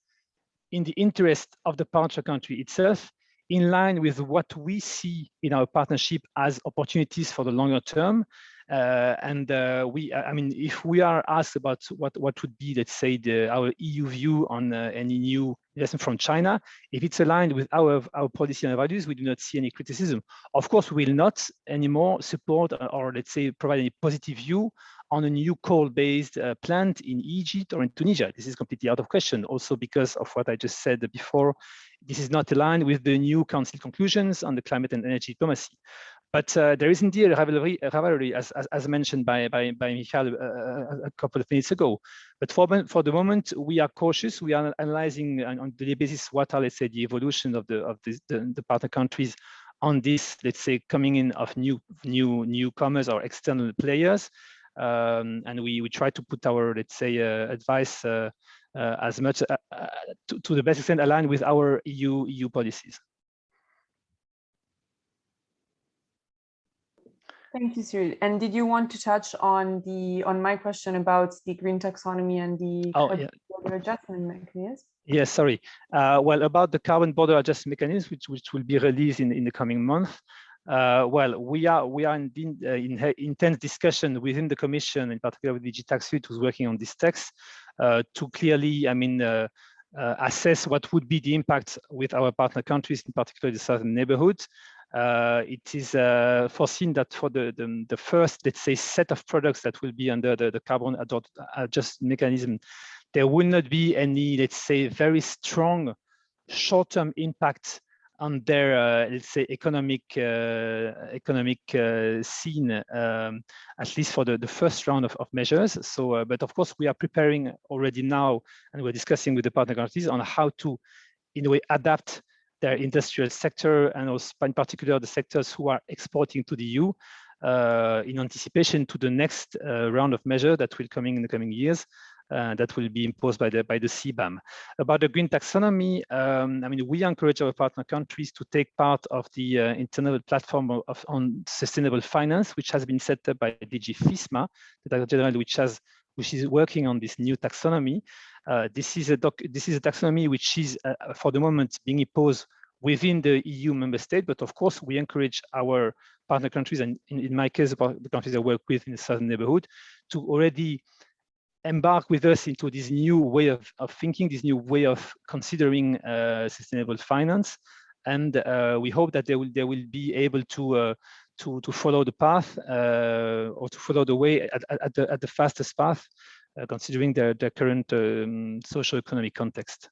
in the interest of the partner country itself, in line with what we see in our partnership as opportunities for the longer term. I mean, if we are asked about what would be, let's say, our EU view on any new investment from China, if it's aligned with our policy and values, we do not see any criticism. Of course, we will not anymore support or let's say provide any positive view on a new coal-based plant in Egypt or in Tunisia. This is completely out of question, also because of what I just said before. This is not aligned with the new Council conclusions on the climate and energy diplomacy. But there is indeed a rivalry as mentioned by Michal a couple of minutes ago. But for the moment, we are cautious. We are analyzing on a daily basis what are, let's say, the evolution of the partner countries on this, let's say, coming in of newcomers or external players. And we try to put our, let's say, advice as much to the best extent aligned with our EU policies. Thank you, Cyril. And did you want to touch on my question about the green taxonomy and the carbon border adjustment mechanism? Yes, sorry. Well, about the carbon border adjustment mechanism, which will be released in the coming month. Well, we are in intense discussion within the Commission, in particular with DG Taxonomy, who's working on this text, to clearly, I mean, assess what would be the impact with our partner countries, in particular the Southern Neighbourhood. It is foreseen that for the first, let's say, set of products that will be under the carbon adjustment mechanism, there will not be any, let's say, very strong short-term impact on their, let's say, economic scene, at least for the first round of measures. So, but of course, we are preparing already now, and we're discussing with the partner countries on how to, in a way, adapt their industrial sector, and also in particular the sectors who are exporting to the EU in anticipation to the next round of measures that will come in the coming years. That will be imposed by the CBAM. About the green taxonomy, I mean, we encourage our partner countries to take part of the internal platform on sustainable finance, which has been set up by DG FISMA, the Director General, which is working on this new taxonomy. This is a taxonomy which is, for the moment, being imposed within the EU member state. But of course, we encourage our partner countries, and in my case, the countries I work with in the Southern Neighbourhood, to already embark with us into this new way of thinking, this new way of considering sustainable finance. And we hope that they will be able to follow the path or to follow the way at the fastest path, considering their current socio-economic context.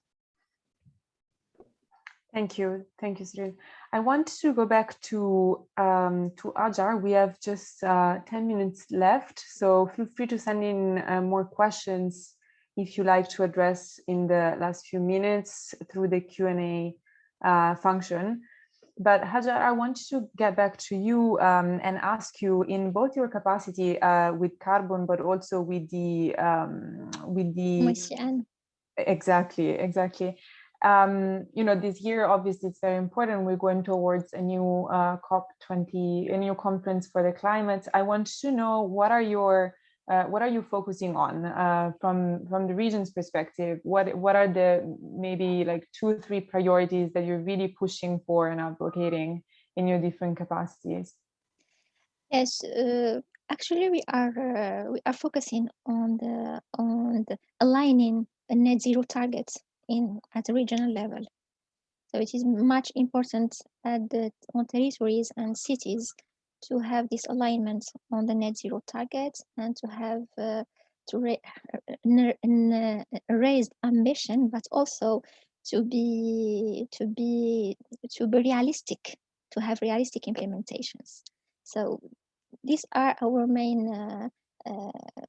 Thank you, Cyril. I want to go back to Hajar. We have just 10 minutes left, so feel free to send in more questions if you like to address in the last few minutes through the Q&A function. But Hajar, I want to get back to you and ask you, in both your capacity with carbon, but also with the Commission. Exactly. This year, obviously, it's very important. We're going towards a new COP20, a new conference for the climate. I want to know what are you focusing on from the region's perspective? What are the maybe like 2 or 3 priorities that you're really pushing for and advocating in your different capacities? Yes, actually, we are focusing on the aligning a net zero targets at the regional level. So it is much important on territories and cities to have this alignment on the net zero targets and to have raised ambition, but also to be realistic, to have realistic implementations. So these are our main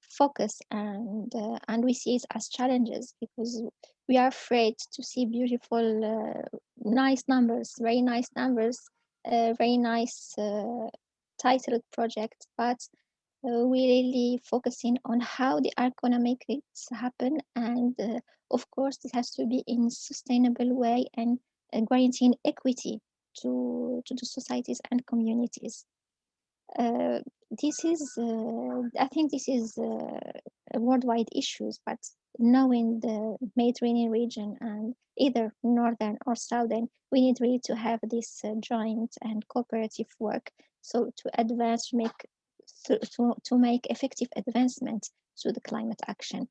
focus, and we see it as challenges because we are afraid to see beautiful, nice numbers, very nice numbers, very nice titled projects, but we really focusing on how they are gonna make it happen, and of course this has to be in sustainable way and guaranteeing equity to the societies and communities. I think this is a worldwide issues, but knowing the Mediterranean region and either northern or southern, we need really to have this joint and cooperative work. So to advance, to make effective advancement to the climate action.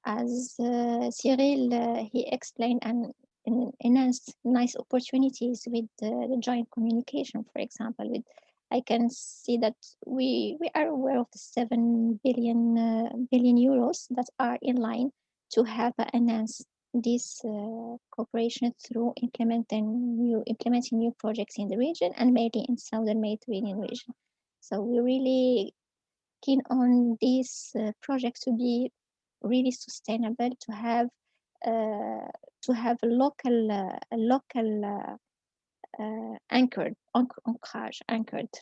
As Cyril, he explained and enhanced nice opportunities with the joint communication, for example, I can see that we are aware of the 7 billion euros that are in line to have enhanced this cooperation through implementing new projects in the region and mainly in Southern Mediterranean region. So we're really keen on this project to be really sustainable, to have a local anchored,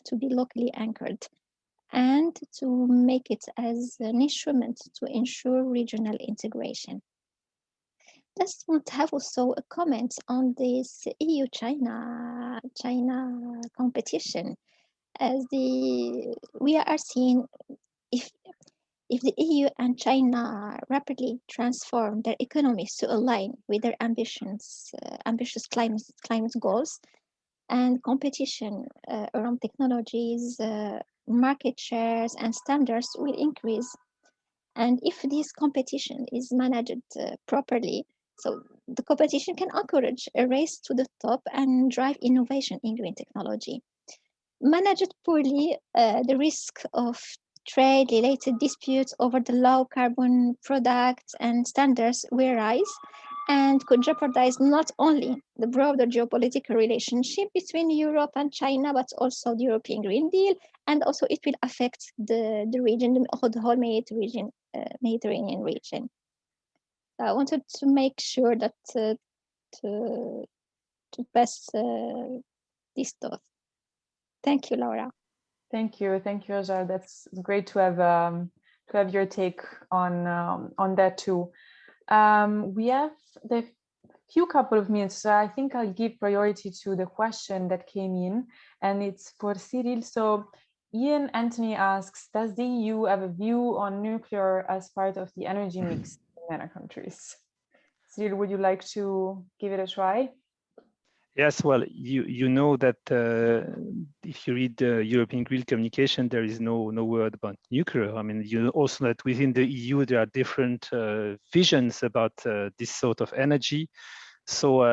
to be locally anchored, and to make it as an instrument to ensure regional integration. Just want to have also a comment on this EU-China competition, as we are seeing if the EU and China rapidly transform their economies to align with their ambitious climate goals, and competition around technologies, market shares and standards will increase. And if this competition is managed properly, so the competition can encourage a race to the top and drive innovation in green technology. Managed poorly, the risk of trade-related disputes over the low carbon products and standards will rise and could jeopardize not only the broader geopolitical relationship between Europe and China, but also the European Green Deal, and also it will affect the region, the whole Mediterranean region. I wanted to make sure that to pass this thought. Thank you, Laura. Thank you, Hajar. That's great to have your take on that too. We have the few couple of minutes, so I think I'll give priority to the question that came in, and it's for Cyril. So Ian Anthony asks, does the EU have a view on nuclear as part of the energy mix in MENA countries? Cyril, would you like to give it a try? Yes, well, you know that if you read the European Green Communication, there is no word about nuclear. I mean, you know also that within the EU there are different visions about this sort of energy. So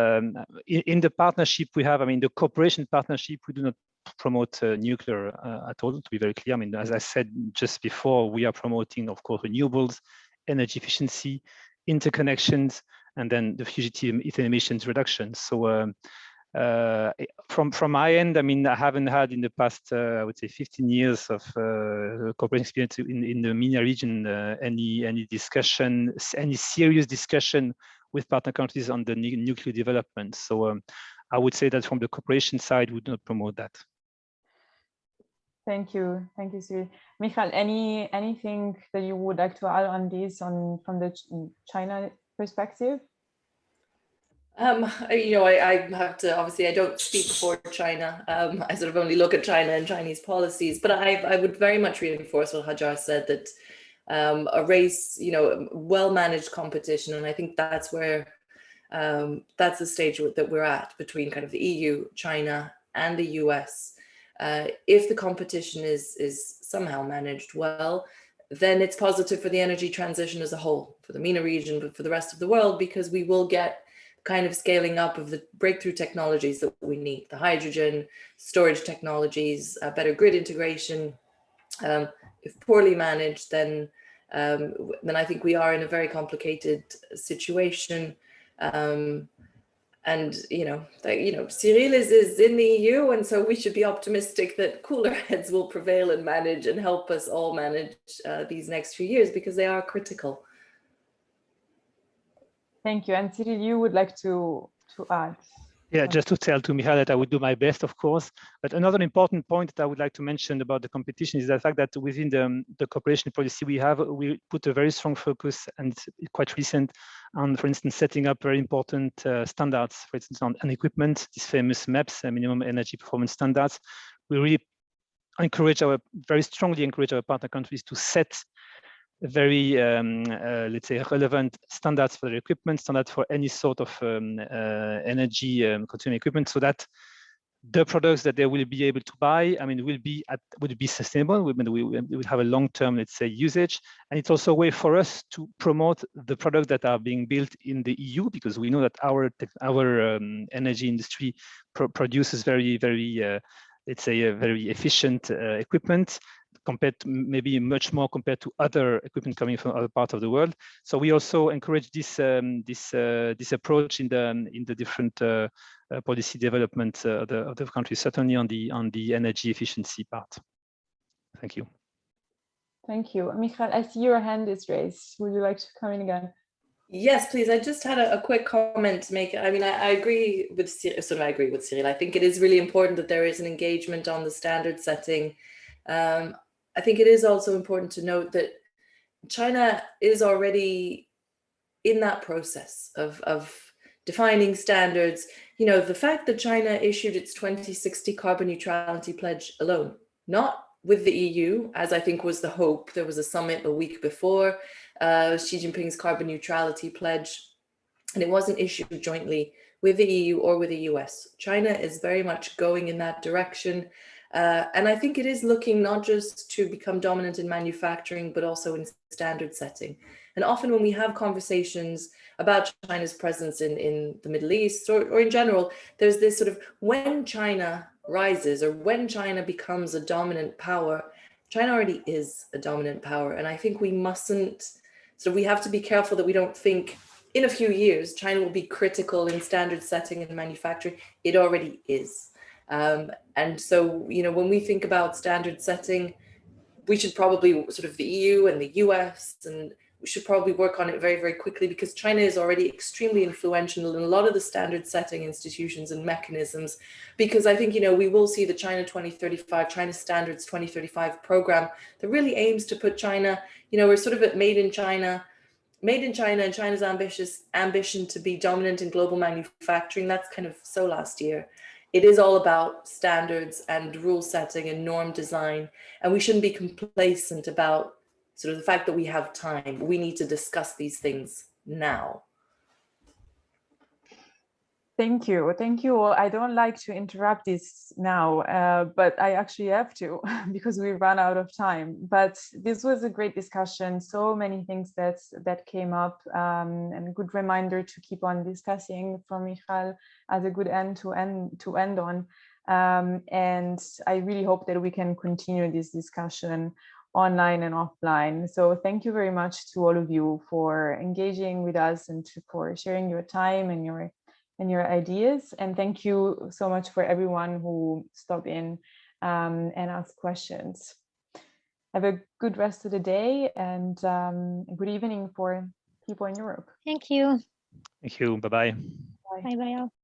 in the partnership we have, I mean, the cooperation partnership, we do not promote nuclear at all, to be very clear. I mean, as I said just before, we are promoting, of course, renewables, energy efficiency, interconnections, and then the fugitive methane emissions reduction. So from my end, I mean, I haven't had in the past, I would say, 15 years of cooperation experience in the MENA region, any discussion, any serious discussion with partner countries on the nuclear development. So I would say that from the cooperation side, we do not promote that. Thank you, Cyril. Michal, anything that you would like to add on this from the China perspective? I have to, obviously, I don't speak for China. I sort of only look at China and Chinese policies, but I would very much reinforce what Hajar said, that a race, well-managed competition. And I think that's where, that's the stage that we're at between kind of the EU, China, and the US. If the competition is somehow managed well, then it's positive for the energy transition as a whole, for the MENA region, but for the rest of the world, because we will get kind of scaling up of the breakthrough technologies that we need, the hydrogen, storage technologies, better grid integration. If poorly managed, then I think we are in a very complicated situation. And Cyril is in the EU, and so we should be optimistic that cooler heads will prevail and manage and help us all manage these next few years, because they are critical. Thank you. And Cyril, you would like to add? Yeah, just to tell to Michal that I would do my best, of course. But another important point that I would like to mention about the competition is the fact that within the cooperation policy we put a very strong focus, and it's quite recent, on, for instance, setting up very important standards, for instance, on equipment, these famous MEPS, minimum energy performance standards. We really very strongly encourage our partner countries to set very, let's say, relevant standards for the equipment, standards for any sort of energy consuming equipment, so that the products that they will be able to buy, would be sustainable. We will have a long-term, let's say, usage, and it's also a way for us to promote the products that are being built in the EU, because we know that our energy industry produces very, very, let's say, a very efficient equipment, compared to maybe much more compared to other equipment coming from other parts of the world. So we also encourage this approach in the different policy development of the country, certainly on the energy efficiency part. Thank you. Thank you. Michal, I see your hand is raised. Would you like to come in again? Yes, please. I just had a quick comment to make. I mean, I agree with Cyril. I think it is really important that there is an engagement on the standard setting. I think it is also important to note that China is already in that process of defining standards. The fact that China issued its 2060 carbon neutrality pledge alone, not with the EU, as I think was the hope. There was a summit a week before, Xi Jinping's carbon neutrality pledge, and it wasn't issued jointly with the EU or with the US. China is very much going in that direction. And I think it is looking not just to become dominant in manufacturing, but also in standard setting. And often when we have conversations about China's presence in the Middle East or in general, there's this sort of, when China rises or when China becomes a dominant power, China already is a dominant power. And I think we have to be careful that we don't think in a few years, China will be critical in standard setting and manufacturing. It already is. And so, when we think about standard setting, we should probably sort of the EU and the US, and we should probably work on it very, very quickly, because China is already extremely influential in a lot of the standard setting institutions and mechanisms. Because I think, we will see the China 2035, China Standards 2035 program that really aims to put China, we're sort of at Made in China and China's ambition to be dominant in global manufacturing. That's kind of so last year. It is all about standards and rule setting and norm design. And we shouldn't be complacent about sort of the fact that we have time. We need to discuss these things now. Thank you. Thank you all. I don't like to interrupt this now, but I actually have to because we ran out of time. But this was a great discussion. So many things that came up, and a good reminder to keep on discussing from Michal as a good end to end on. And I really hope that we can continue this discussion online and offline. So thank you very much to all of you for engaging with us and for sharing your time and your ideas. And thank you so much for everyone who stopped in and asked questions. Have a good rest of the day, and good evening for people in Europe. Thank you. Thank you. Bye-bye. Bye-bye all.